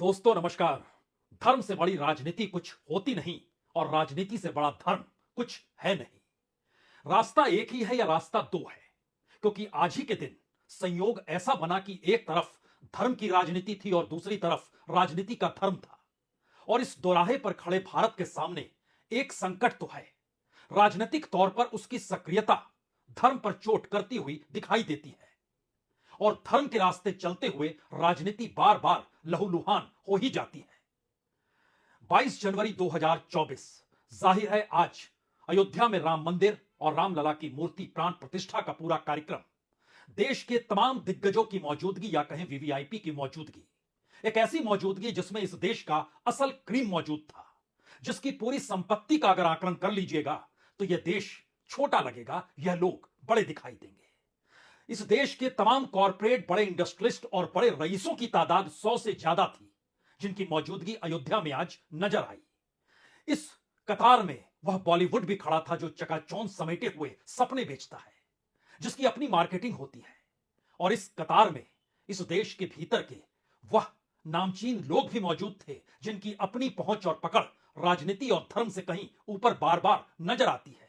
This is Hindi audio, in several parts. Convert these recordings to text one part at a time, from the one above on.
दोस्तों नमस्कार। धर्म से बड़ी राजनीति कुछ होती नहीं और राजनीति से बड़ा धर्म कुछ है नहीं। रास्ता एक ही है या रास्ता दो है, क्योंकि आज ही के दिन संयोग ऐसा बना कि एक तरफ धर्म की राजनीति थी और दूसरी तरफ राजनीति का धर्म था। और इस दोराहे पर खड़े भारत के सामने एक संकट तो है। राजनीतिक तौर पर उसकी सक्रियता धर्म पर चोट करती हुई दिखाई देती है और धर्म के रास्ते चलते हुए राजनीति बार बार लहूलुहान हो ही जाती है। 22 जनवरी 2024 जाहिर है आज अयोध्या में राम मंदिर और रामलला की मूर्ति प्राण प्रतिष्ठा का पूरा कार्यक्रम, देश के तमाम दिग्गजों की मौजूदगी या कहें वीवीआईपी की मौजूदगी, एक ऐसी मौजूदगी जिसमें इस देश का असल क्रीम मौजूद था, जिसकी पूरी संपत्ति का अगर आकलन कर लीजिएगा तो यह देश छोटा लगेगा, यह लोग बड़े दिखाई देंगे। इस देश के तमाम कॉरपोरेट, बड़े इंडस्ट्रियलिस्ट और बड़े रईसों की तादाद 100 से ज्यादा थी, जिनकी मौजूदगी अयोध्या में आज नजर आई। इस कतार में वह बॉलीवुड भी खड़ा था जो चकाचौंध समेटे हुए सपने बेचता है, जिसकी अपनी मार्केटिंग होती है। और इस कतार में इस देश के भीतर के वह नामचीन लोग भी मौजूद थे, जिनकी अपनी पहुंच और पकड़ राजनीति और धर्म से कहीं ऊपर बार बार नजर आती है।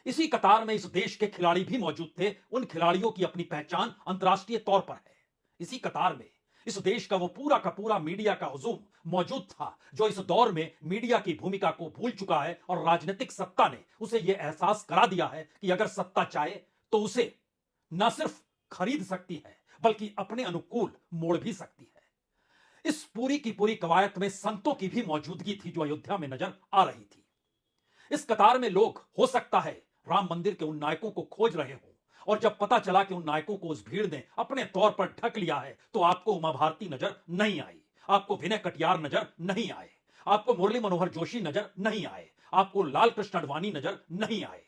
इसी कतार में इस देश के खिलाड़ी भी मौजूद थे, उन खिलाड़ियों की अपनी पहचान अंतर्राष्ट्रीय तौर पर है। इसी कतार में इस देश का वो पूरा का पूरा मीडिया का हुजूम मौजूद था, जो इस दौर में मीडिया की भूमिका को भूल चुका है और राजनीतिक सत्ता ने उसे यह एहसास करा दिया है कि अगर सत्ता चाहे तो उसे न सिर्फ खरीद सकती है बल्कि अपने अनुकूल मोड़ भी सकती है। इस पूरी की पूरी कवायद में संतों की भी मौजूदगी थी जो अयोध्या में नजर आ रही थी। इस कतार में लोग हो सकता है राम मंदिर के उन नायकों को खोज रहे हो, और जब पता चला कि उन नायकों को उस भीड़ ने अपने तौर पर ढक लिया है तो आपको उमा भारती नजर नहीं आई, आपको विनय कटियार नजर नहीं आए, आपको मुरली मनोहर जोशी नजर नहीं आए, आपको लाल कृष्ण आडवाणी नजर नहीं आए।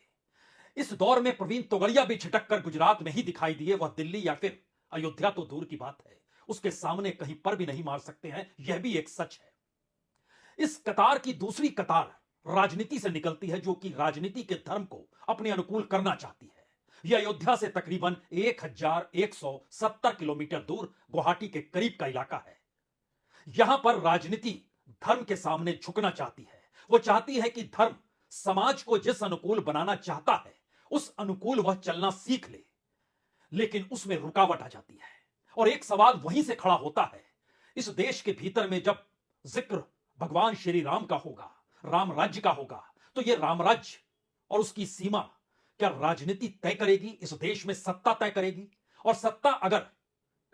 इस दौर में प्रवीण तोगड़िया भी छिटक कर गुजरात में ही दिखाई दिए। वह दिल्ली या फिर अयोध्या तो दूर की बात है, उसके सामने कहीं पर भी नहीं मार सकते हैं, यह भी एक सच है। इस कतार की दूसरी कतार राजनीति से निकलती है, जो कि राजनीति के धर्म को अपने अनुकूल करना चाहती है। यह अयोध्या से तकरीबन 1170 किलोमीटर दूर गुवाहाटी के करीब का इलाका है। यहां पर राजनीति धर्म के सामने झुकना चाहती है। वो चाहती है कि धर्म समाज को जिस अनुकूल बनाना चाहता है उस अनुकूल वह चलना सीख ले, लेकिन उसमें रुकावट आ जाती है। और एक सवाल वहीं से खड़ा होता है, इस देश के भीतर में जब जिक्र भगवान श्री राम का होगा, राम राज्य का होगा, तो यह राम राज्य और उसकी सीमा क्या राजनीति तय करेगी? इस देश में सत्ता तय करेगी? और सत्ता अगर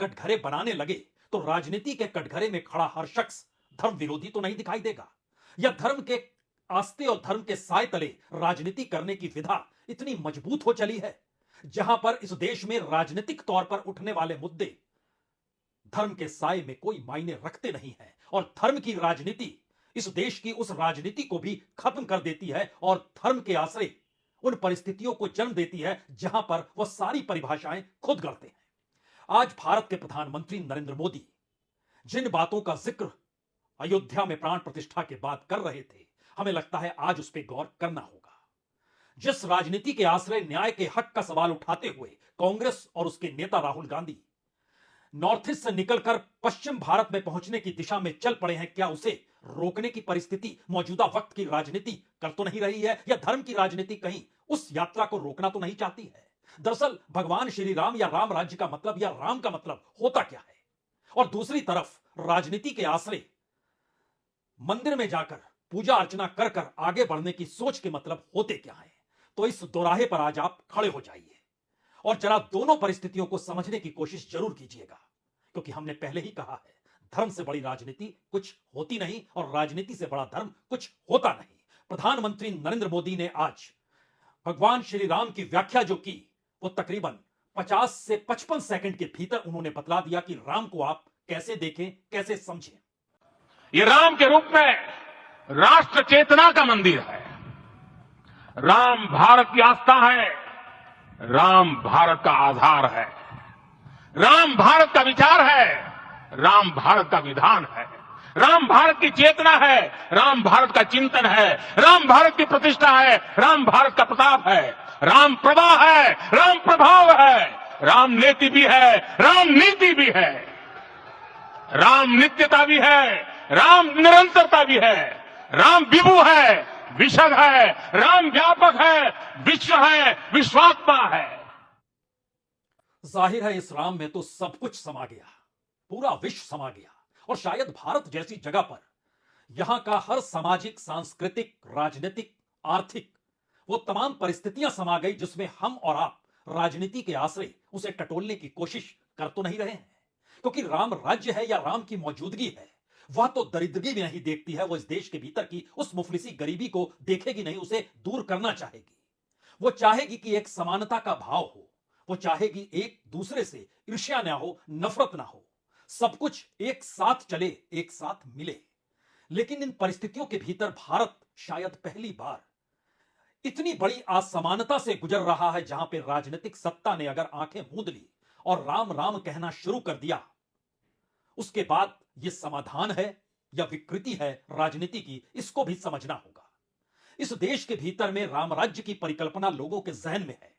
कटघरे बनाने लगे तो राजनीति के कटघरे में खड़ा हर शख्स धर्म विरोधी तो नहीं दिखाई देगा? या धर्म के आस्ते और धर्म के साए तले राजनीति करने की विधा इतनी मजबूत हो चली है, जहां पर इस देश में राजनीतिक तौर पर उठने वाले मुद्दे धर्म के साए में कोई मायने रखते नहीं है, और धर्म की राजनीति इस देश की उस राजनीति को भी खत्म कर देती है और धर्म के आश्रय उन परिस्थितियों को जन्म देती है जहां पर वह सारी परिभाषाएं खुद करते हैं। आज भारत के प्रधानमंत्री नरेंद्र मोदी जिन बातों का जिक्र अयोध्या में प्राण प्रतिष्ठा के बाद कर रहे थे, हमें लगता है आज उस पर गौर करना होगा। जिस राजनीति के आश्रय न्याय के हक का सवाल उठाते हुए कांग्रेस और उसके नेता राहुल गांधी नॉर्थ ईस्ट से निकलकर पश्चिम भारत में पहुंचने की दिशा में चल पड़े हैं, क्या उसे रोकने की परिस्थिति मौजूदा वक्त की राजनीति कर तो नहीं रही है? या धर्म की राजनीति कहीं उस यात्रा को रोकना तो नहीं चाहती है? दरअसल भगवान श्री राम या राम राज्य का मतलब या राम का मतलब होता क्या है? और दूसरी तरफ राजनीति के आश्रय मंदिर में जाकर पूजा अर्चना कर कर आगे बढ़ने की सोच के मतलब होते क्या है? तो इस दोराहे पर आज आप खड़े हो जाइए और जरा दोनों परिस्थितियों को समझने की कोशिश जरूर कीजिएगा, क्योंकि हमने पहले ही कहा है धर्म से बड़ी राजनीति कुछ होती नहीं और राजनीति से बड़ा धर्म कुछ होता नहीं। प्रधानमंत्री नरेंद्र मोदी ने आज भगवान श्री राम की व्याख्या जो की, वो तकरीबन 50 से 55 सेकंड के भीतर उन्होंने बतला दिया कि राम को आप कैसे देखें, कैसे समझें। ये राम के रूप में राष्ट्र चेतना का मंदिर है। राम भारत की आस्था है, राम भारत का आधार है, राम भारत का विचार है, राम भारत का विधान है, राम भारत की चेतना है, राम भारत का चिंतन है, राम भारत की प्रतिष्ठा है, राम भारत का प्रताप है, राम प्रवाह है, राम प्रभाव है, राम नेति भी है, राम नीति भी है। राम नित्यता भी है, राम निरंतरता भी है, राम विभु है, विशद है, राम व्यापक है, विश्व है, विश्वात्मा है। जाहिर है इस राम में तो सब कुछ समा गया, पूरा विश्व समा गया। और शायद भारत जैसी जगह पर यहां का हर सामाजिक, सांस्कृतिक, राजनीतिक, आर्थिक वो तमाम परिस्थितियां समा गई जिसमें हम और आप राजनीति के आश्रय उसे टटोलने की कोशिश कर तो नहीं रहे हैं। क्योंकि राम राज्य है या राम की मौजूदगी है, वह तो दरिद्रगी भी नहीं देखती है। वो इस देश के भीतर की उस मुफलिसी गरीबी को देखेगी नहीं, उसे दूर करना चाहेगी। वो चाहेगी कि एक समानता का भाव हो, वो चाहेगी एक दूसरे से ईर्ष्या ना हो, नफरत ना हो, सब कुछ एक साथ चले, एक साथ मिले। लेकिन इन परिस्थितियों के भीतर भारत शायद पहली बार इतनी बड़ी असमानता से गुजर रहा है, जहां पे राजनीतिक सत्ता ने अगर आंखें मूंद ली और राम राम कहना शुरू कर दिया, उसके बाद यह समाधान है या विकृति है राजनीति की, इसको भी समझना होगा। इस देश के भीतर में राम राज्य की परिकल्पना लोगों के जहन में है।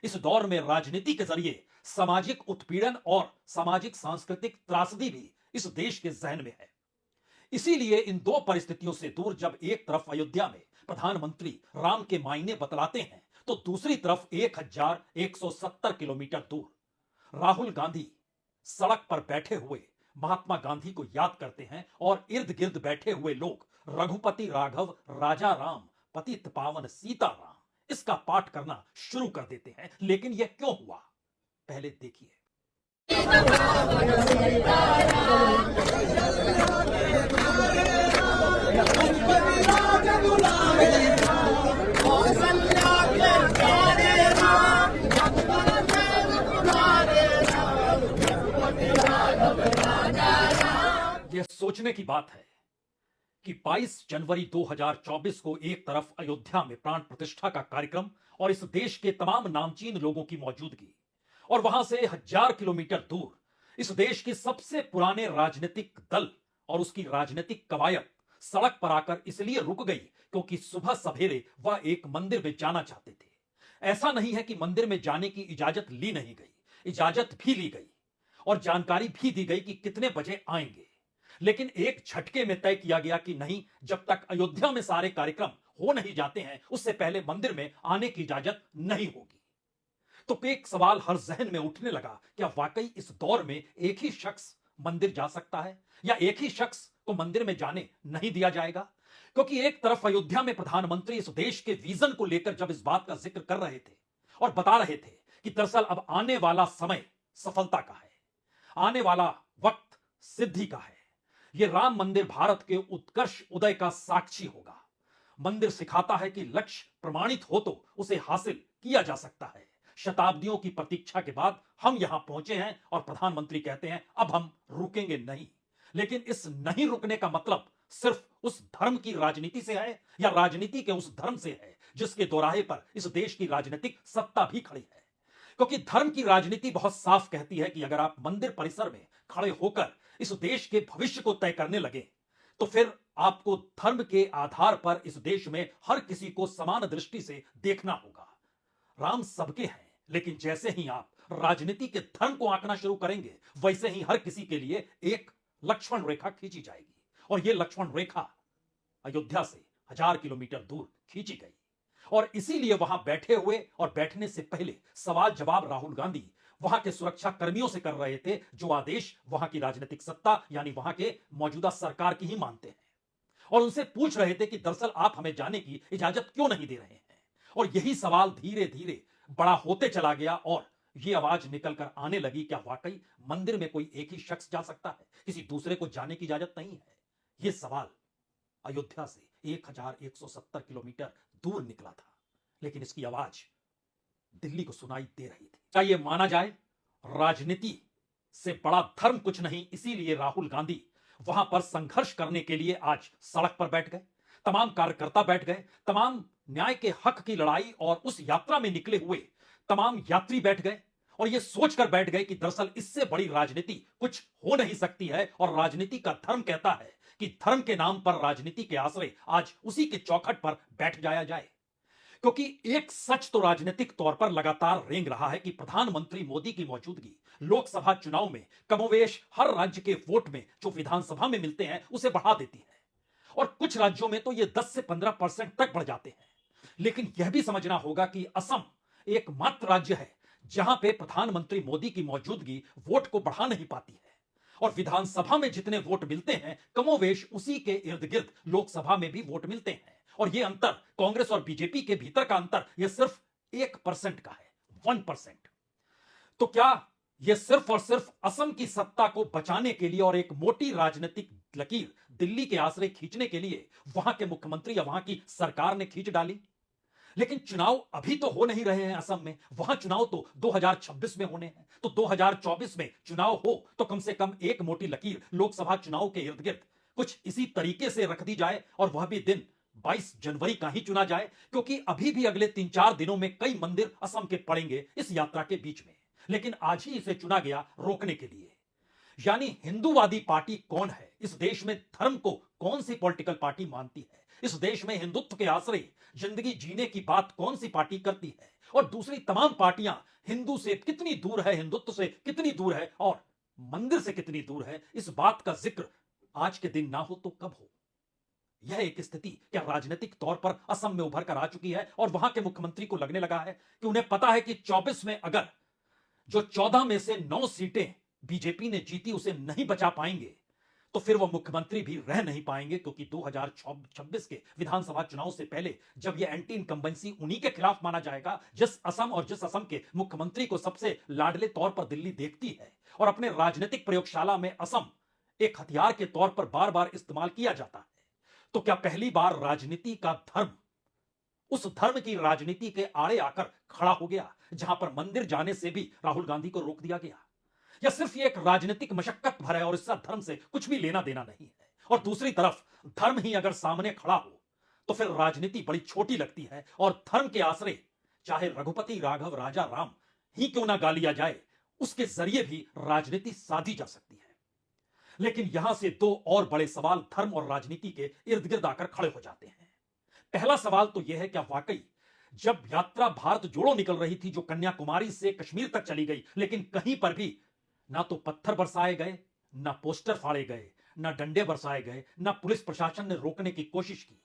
इस दौर में राजनीति के जरिए सामाजिक उत्पीड़न और सामाजिक सांस्कृतिक त्रासदी भी इस देश के जहन में है। इसीलिए इन दो परिस्थितियों से दूर जब एक तरफ अयोध्या में प्रधानमंत्री राम के मायने बतलाते हैं, तो दूसरी तरफ 1170 किलोमीटर दूर राहुल गांधी सड़क पर बैठे हुए महात्मा गांधी को याद करते हैं और इर्द गिर्द बैठे हुए लोग रघुपति राघव राजा राम पतित पावन सीता राम इसका पाठ करना शुरू कर देते हैं। लेकिन यह क्यों हुआ, पहले देखिए। यह सोचने की बात है कि 22 जनवरी 2024 को एक तरफ अयोध्या में प्राण प्रतिष्ठा का कार्यक्रम और इस देश के तमाम नामचीन लोगों की मौजूदगी, और वहां से 1000 किलोमीटर दूर इस देश के सबसे पुराने राजनीतिक दल और उसकी राजनीतिक कवायद सड़क पर आकर इसलिए रुक गई क्योंकि सुबह सवेरे वह एक मंदिर में जाना चाहते थे। ऐसा नहीं है कि मंदिर में जाने की इजाजत ली नहीं गई, इजाजत भी ली गई और जानकारी भी दी गई कि कितने बजे आएंगे। लेकिन एक झटके में तय किया गया कि नहीं, जब तक अयोध्या में सारे कार्यक्रम हो नहीं जाते हैं उससे पहले मंदिर में आने की इजाजत नहीं होगी। तो एक सवाल हर जहन में उठने लगा, क्या वाकई इस दौर में एक ही शख्स मंदिर जा सकता है या एक ही शख्स को मंदिर में जाने नहीं दिया जाएगा? क्योंकि एक तरफ अयोध्या में प्रधानमंत्री इस देश के विजन को लेकर जब इस बात का जिक्र कर रहे थे और बता रहे थे कि दरअसल अब आने वाला समय सफलता का है, आने वाला वक्त सिद्धि का है, यह राम मंदिर भारत के उत्कर्ष उदय का साक्षी होगा। मंदिर सिखाता है कि लक्ष्य प्रमाणित हो तो उसे हासिल किया जा सकता है। शताब्दियों की प्रतीक्षा के बाद हम यहां पहुंचे हैं और प्रधानमंत्री कहते हैं अब हम रुकेंगे नहीं। लेकिन इस नहीं रुकने का मतलब सिर्फ उस धर्म की राजनीति से है या राजनीति के उस धर्म से है जिसके दोराहे पर इस देश की राजनीतिक सत्ता भी खड़ी है? क्योंकि धर्म की राजनीति बहुत साफ कहती है कि अगर आप मंदिर परिसर में खड़े होकर इस देश के भविष्य को तय करने लगे तो फिर आपको धर्म के आधार पर इस देश में हर किसी को समान दृष्टि से देखना होगा। राम सबके हैं, लेकिन जैसे ही आप राजनीति के धर्म को आंकना शुरू करेंगे वैसे ही हर किसी के लिए एक लक्ष्मण रेखा खींची जाएगी और यह लक्ष्मण रेखा अयोध्या से 1000 किलोमीटर दूर खींची गई। और इसीलिए वहां बैठे हुए और बैठने से पहले सवाल जवाब राहुल गांधी वहां के सुरक्षा कर्मियों से कर रहे थे, जो आदेश वहां की राजनीतिक सत्ता यानी वहां के मौजूदा सरकार की ही मानते हैं। और उनसे पूछ रहे थे कि दरअसल आप हमें जाने की इजाजत क्यों नहीं दे रहे हैं। और यही सवाल धीरे धीरे बड़ा होते चला गया और यह आवाज निकलकर आने लगी, क्या वाकई मंदिर में कोई एक ही शख्स जा सकता है, किसी दूसरे को जाने की इजाजत नहीं है? यह सवाल अयोध्या से 1170 किलोमीटर दूर निकला था, लेकिन इसकी आवाज दिल्ली को सुनाई दे रही थी। क्या यह माना जाए, राजनीति से बड़ा धर्म कुछ नहीं, इसीलिए राहुल गांधी वहां पर संघर्ष करने के लिए आज सड़क पर बैठ गए, तमाम कार्यकर्ता बैठ गए, तमाम न्याय के हक की लड़ाई और उस यात्रा में निकले हुए तमाम यात्री बैठ गए और यह सोचकर बैठ गए कि दरअसल इससे बड़ी राजनीति कुछ हो नहीं सकती है। और राजनीति का धर्म कहता है कि धर्म के नाम पर राजनीति के आश्रय आज उसी के चौखट पर बैठ जाया जाए। क्योंकि एक सच तो राजनीतिक तौर पर लगातार रेंग रहा है कि प्रधानमंत्री मोदी की मौजूदगी लोकसभा चुनाव में कमोवेश हर राज्य के वोट में जो विधानसभा में मिलते हैं उसे बढ़ा देती है, और कुछ राज्यों में तो ये 10 से 15% तक बढ़ जाते हैं। लेकिन यह भी समझना होगा कि असम एकमात्र राज्य है जहां पे प्रधानमंत्री मोदी की मौजूदगी वोट को बढ़ा नहीं पाती है, और विधानसभा में जितने वोट मिलते हैं कमोवेश उसी के इर्द गिर्द लोकसभा में भी वोट मिलते हैं। और यह अंतर कांग्रेस और बीजेपी के भीतर का अंतर यह सिर्फ 1% का है, 1%। तो क्या यह सिर्फ और सिर्फ असम की सत्ता को बचाने के लिए और एक मोटी राजनीतिक लकीर दिल्ली के आश्रय खींचने के लिए वहां के मुख्यमंत्री या वहां की सरकार ने खींच डाली? लेकिन चुनाव अभी तो हो नहीं रहे हैं असम में, वहां चुनाव तो 2026 में होने हैं। तो 2024 में चुनाव हो तो कम से कम एक मोटी लकीर लोकसभा चुनाव के इर्द गिर्द कुछ इसी तरीके से रख दी जाए, और वह भी दिन 22 जनवरी का ही चुना जाए, क्योंकि अभी भी अगले 3-4 दिनों में कई मंदिर असम के पड़ेंगे इस यात्रा के बीच में। लेकिन आज ही इसे चुना गया रोकने के लिए। यानी हिंदूवादी पार्टी कौन है, इस देश में धर्म को कौन सी पॉलिटिकल पार्टी मानती है, इस देश में हिंदुत्व के आश्रय जिंदगी जीने की बात कौन सी पार्टी करती है, और दूसरी तमाम पार्टियां हिंदू से कितनी दूर है, हिंदुत्व से कितनी दूर है, और मंदिर से कितनी दूर है, इस बात का जिक्र आज के दिन ना हो तो कब हो? यह एक स्थिति क्या राजनीतिक तौर पर असम में उभर कर आ चुकी है, और वहां के मुख्यमंत्री को लगने लगा है कि उन्हें पता है कि 24 में अगर जो 14 में से 9 सीटें बीजेपी ने जीती उसे नहीं बचा पाएंगे तो फिर वो मुख्यमंत्री भी रह नहीं पाएंगे, क्योंकि 2026 के विधानसभा चुनाव से पहले जब ये एंटी इनकम्बेंसी उन्हीं के खिलाफ माना जाएगा जिस असम के मुख्यमंत्री को सबसे लाडले तौर पर दिल्ली देखती है, और अपने राजनीतिक प्रयोगशाला में असम एक हथियार के तौर पर बार बार इस्तेमाल किया जाता है, तो क्या पहली बार राजनीति का धर्म उस धर्म की राजनीति के आड़े आकर खड़ा हो गया, जहां पर मंदिर जाने से भी राहुल गांधी को रोक दिया गया? या सिर्फ ये एक राजनीतिक मशक्कत भर है और इसका धर्म से कुछ भी लेना देना नहीं है? और दूसरी तरफ धर्म ही अगर सामने खड़ा हो तो फिर राजनीति बड़ी छोटी लगती है, और धर्म के आश्रय चाहे रघुपति राघव राजा राम ही क्यों ना गा लिया जाए, उसके जरिए भी राजनीति साधी जा सकती है। लेकिन यहां से दो और बड़े सवाल धर्म और राजनीति के इर्द गिर्द आकर खड़े हो जाते हैं। पहला सवाल तो यह है, क्या वाकई जब यात्रा भारत जोड़ो निकल रही थी जो कन्याकुमारी से कश्मीर तक चली गई, लेकिन कहीं पर भी ना तो पत्थर बरसाए गए, ना पोस्टर फाड़े गए, ना डंडे बरसाए गए, ना पुलिस प्रशासन ने रोकने की कोशिश की,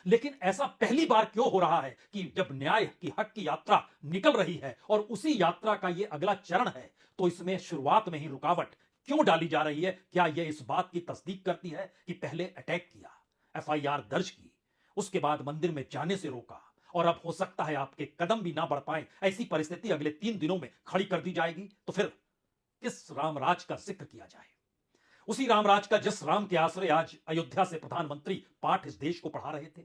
लेकिन ऐसा पहली बार क्यों हो रहा है कि जब न्याय की हक की यात्रा निकल रही है और उसी यात्रा का यह अगला चरण है, तो इसमें शुरुआत में ही रुकावट क्यों डाली जा रही है? क्या यह इस बात की तस्दीक करती है कि पहले अटैक किया, एफआईआर दर्ज की, उसके बाद मंदिर में जाने से रोका, और अब हो सकता है आपके कदम भी ना बढ़ पाए, ऐसी परिस्थिति अगले 3 दिनों में खड़ी कर दी जाएगी? तो फिर किस रामराज का जिक्र किया जाए? उसी रामराज का जिस राम के आश्रय आज अयोध्या से प्रधानमंत्री पाठ इस देश को पढ़ा रहे थे।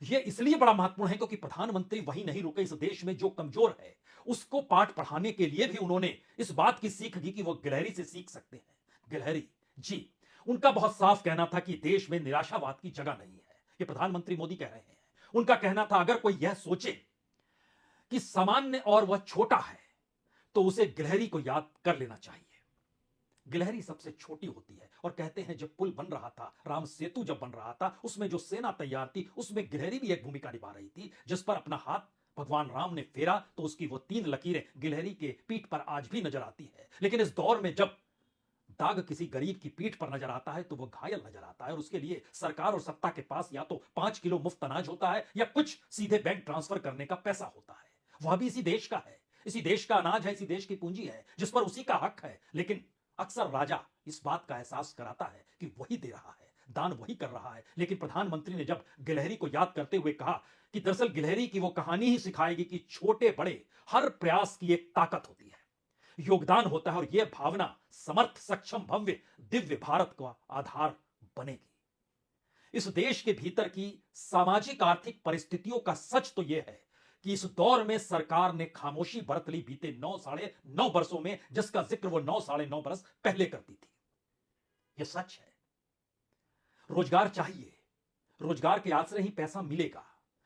यह इसलिए बड़ा महत्वपूर्ण है क्योंकि प्रधानमंत्री वही नहीं रुके, इस देश में जो कमजोर है उसको पाठ पढ़ाने के लिए भी उन्होंने इस बात की सीख दी कि वो गिलहरी से सीख सकते हैं। गिलहरी जी, उनका बहुत साफ कहना था कि देश में निराशावाद की जगह नहीं है। ये प्रधानमंत्री मोदी कह रहे हैं। उनका कहना था अगर कोई यह सोचे कि सामान्य और वह छोटा है तो उसे गिलहरी को याद कर लेना चाहिए। गिलहरी सबसे छोटी होती है, और कहते हैं जब पुल बन रहा था, राम सेतु जब बन रहा था, उसमें जो सेना तैयार थी उसमें गिलहरी भी एक भूमिका निभा रही थी, जिस पर अपना हाथ भगवान राम ने फेरा तो उसकी वो 3 लकीरें गिलहरी के पीठ पर आज भी नजर आती है। लेकिन इस दौर में जब दाग किसी गरीब की पीठ पर नजर आता है तो वो घायल नजर आता है, और उसके लिए सरकार और सत्ता के पास या तो 5 किलो मुफ्त अनाज होता है या कुछ सीधे बैंक ट्रांसफर करने का पैसा होता है। वह भी इसी देश का है, इसी देश का अनाज है, इसी देश की पूंजी है, जिस पर उसी का हक है। लेकिन अक्सर राजा इस बात का एहसास कराता है कि वही दे रहा है, दान वही कर रहा है। लेकिन प्रधानमंत्री ने जब गिलहरी को याद करते हुए कहा कि दरअसल गिलहरी की वो कहानी ही सिखाएगी कि छोटे बड़े हर प्रयास की एक ताकत होती है, योगदान होता है, और यह भावना समर्थ सक्षम भव्य दिव्य भारत का आधार बनेगी। इस देश के भीतर की सामाजिक आर्थिक परिस्थितियों का सच तो यह है कि इस दौर में सरकार ने खामोशी बरत ली बीते 9 साढ़े 9 वर्षों में, जिसका जिक्र वो 9 साढ़े 9 बरस पहले करती थी। यह सच है। रोजगार चाहिए, रोजगार के आश्रय ही पैसा मिलेगा,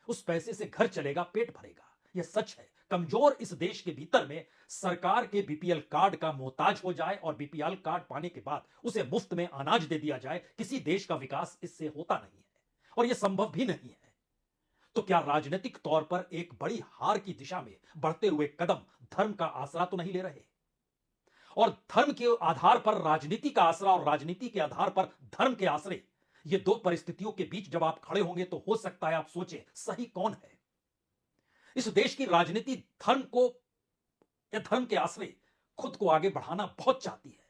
उस पैसे से घर चलेगा, पेट भरेगा, यह सच है। कमजोर इस देश के भीतर में सरकार के बीपीएल कार्ड का मोहताज हो जाए और बीपीएल कार्ड पाने के बाद उसे मुफ्त में अनाज दे दिया जाए, किसी देश का विकास इससे होता नहीं है, और यह संभव भी नहीं है। तो क्या राजनीतिक तौर पर एक बड़ी हार की दिशा में बढ़ते हुए कदम धर्म का आसरा तो नहीं ले रहे? और धर्म के आधार पर राजनीति का आसरा और राजनीति के आधार पर धर्म के आसरे, ये दो परिस्थितियों के बीच जब आप खड़े होंगे तो हो सकता है आप सोचें सही कौन है? इस देश की राजनीति धर्म को या धर्म के आसरे खुद को आगे बढ़ाना बहुत चाहती है,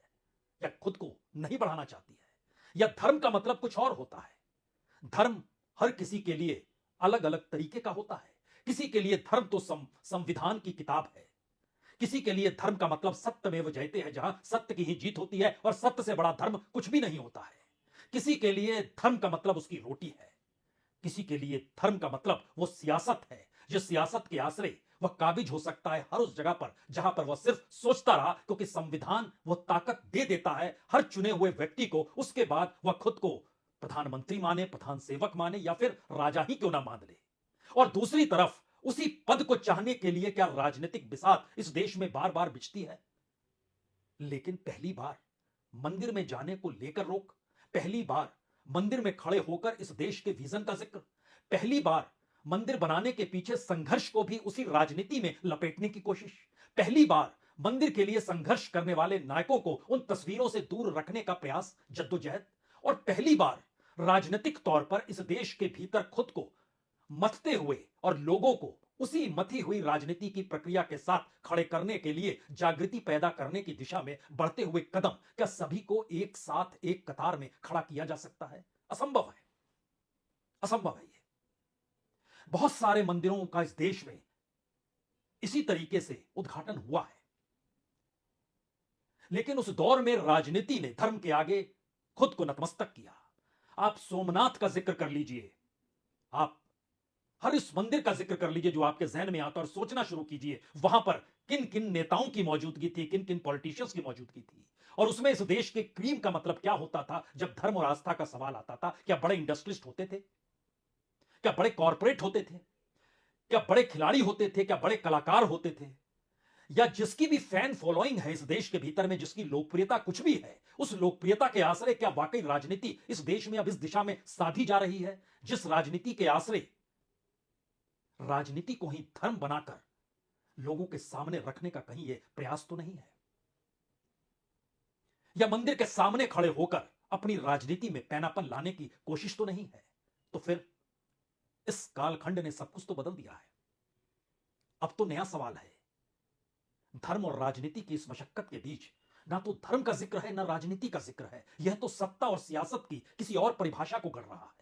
या खुद को नहीं बढ़ाना चाहती है, या धर्म का मतलब कुछ और होता है। धर्म हर किसी के लिए अलग अलग तरीके का होता है। किसी के लिए धर्म तो संविधान की किताब है, किसी के लिए धर्म का मतलब सत्यमेव जयते है, जहां सत्य की ही जीत होती है और सत्य से बड़ा धर्म कुछ भी नहीं होता है। किसी के लिए धर्म का मतलब उसकी रोटी है, किसी के लिए धर्म का मतलब वो सियासत है, जिस सियासत के आसरे वह काबिज हो सकता है हर उस जगह पर जहां पर वह सिर्फ सोचता रहा, क्योंकि संविधान वह ताकत दे देता है हर चुने हुए व्यक्ति को। उसके बाद वह खुद को प्रधानमंत्री माने, प्रधान सेवक माने, या फिर राजा ही क्यों ना मान ले। और दूसरी तरफ उसी पद को चाहने के लिए क्या राजनीतिक बिसात इस देश में बार बार बिछती है। लेकिन पहली बार मंदिर में जाने को लेकर रोक, पहली बार मंदिर में खड़े होकर इस देश के विजन का जिक्र, पहली बार मंदिर बनाने के पीछे संघर्ष को भी उसी राजनीति में लपेटने की कोशिश, पहली बार मंदिर के लिए संघर्ष करने वाले नायकों को उन तस्वीरों से दूर रखने का प्रयास, जद्दोजहद, और पहली बार राजनीतिक तौर पर इस देश के भीतर खुद को मथते हुए और लोगों को उसी मथी हुई राजनीति की प्रक्रिया के साथ खड़े करने के लिए जागृति पैदा करने की दिशा में बढ़ते हुए कदम, क्या सभी को एक साथ एक कतार में खड़ा किया जा सकता है? असंभव है, असंभव है। ये बहुत सारे मंदिरों का इस देश में इसी तरीके से उद्घाटन हुआ है, लेकिन उस दौर में राजनीति ने धर्म के आगे खुद को नतमस्तक किया। आप सोमनाथ का जिक्र कर लीजिए, आप हर इस मंदिर का जिक्र कर लीजिए जो आपके जहन में आता, और सोचना शुरू कीजिए वहां पर किन किन नेताओं की मौजूदगी थी, किन किन पॉलिटिशियंस की मौजूदगी थी, और उसमें इस देश के क्रीम का मतलब क्या होता था जब धर्म और आस्था का सवाल आता था। क्या बड़े इंडस्ट्रियलिस्ट होते थे? क्या बड़े कॉर्पोरेट होते थे? क्या बड़े खिलाड़ी होते थे? क्या बड़े कलाकार होते थे? या जिसकी भी फैन फॉलोइंग है इस देश के भीतर में, जिसकी लोकप्रियता कुछ भी है, उस लोकप्रियता के आसरे क्या वाकई राजनीति इस देश में अब इस दिशा में साधी जा रही है जिस राजनीति के आसरे राजनीति को ही धर्म बनाकर लोगों के सामने रखने का कहीं यह प्रयास तो नहीं है? या मंदिर के सामने खड़े होकर अपनी राजनीति में पैनापन लाने की कोशिश तो नहीं है? तो फिर इस कालखंड ने सब कुछ तो बदल दिया है। अब तो नया सवाल है। धर्म और राजनीति की इस मशक्कत के बीच ना तो धर्म का जिक्र है ना राजनीति का जिक्र है। यह तो सत्ता और सियासत की किसी और परिभाषा को गढ़ रहा है।